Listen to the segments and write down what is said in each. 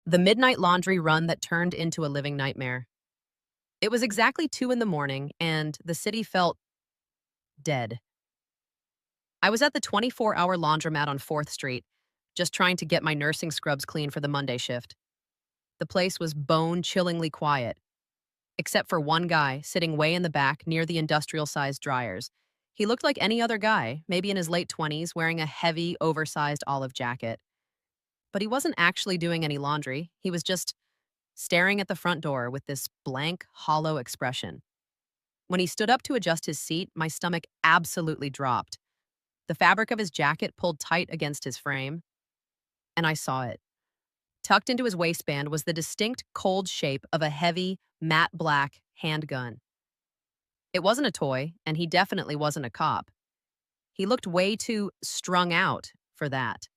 The midnight laundry run that turned into a living nightmare. It was exactly 2 in the morning, and the city felt dead. I was at the 24-hour laundromat on 4th Street, just trying to get my nursing scrubs clean for the Monday shift. The place was bone-chillingly quiet, except for one guy sitting way in the back near the industrial-sized dryers. He looked like any other guy, maybe in his late 20s, wearing a heavy, oversized olive jacket. But he wasn't actually doing any laundry. He was just staring at the front door with this blank, hollow expression. When he stood up to adjust his seat, my stomach absolutely dropped. The fabric of his jacket pulled tight against his frame, and I saw it. Tucked into his waistband was the distinct, cold shape of a heavy, matte black handgun. It wasn't a toy, and he definitely wasn't a cop. He looked way too strung out for that.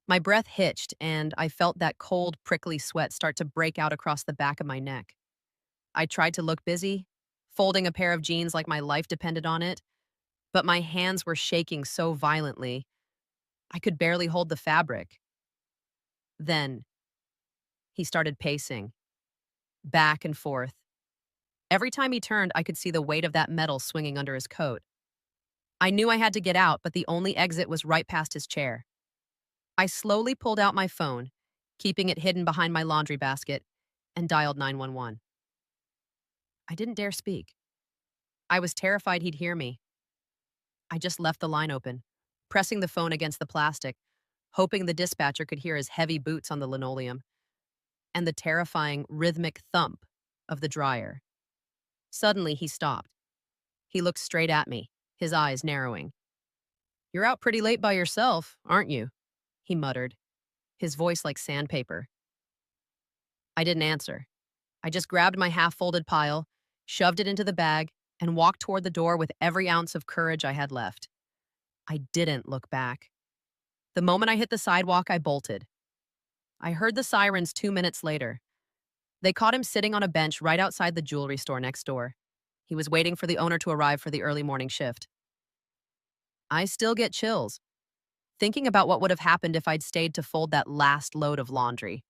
My breath hitched, and I felt that cold, prickly sweat start to break out across the back of my neck. I tried to look busy, folding a pair of jeans like my life depended on it, but my hands were shaking so violently, I could barely hold the fabric. Then he started pacing, back and forth. Every time he turned, I could see the weight of that metal swinging under his coat. I knew I had to get out, but the only exit was right past his chair. I slowly pulled out my phone, keeping it hidden behind my laundry basket, and dialed 911. I didn't dare speak. I was terrified he'd hear me. I just left the line open, pressing the phone against the plastic, hoping the dispatcher could hear his heavy boots on the linoleum and the terrifying rhythmic thump of the dryer. Suddenly, he stopped. He looked straight at me, his eyes narrowing. "You're out pretty late by yourself, aren't you?" he muttered, his voice like sandpaper. I didn't answer. I just grabbed my half-folded pile, shoved it into the bag, and walked toward the door with every ounce of courage I had left. I didn't look back. The moment I hit the sidewalk, I bolted. I heard the sirens 2 minutes later. They caught him sitting on a bench right outside the jewelry store next door. He was waiting for the owner to arrive for the early morning shift. I still get chills, thinking about what would have happened if I'd stayed to fold that last load of laundry.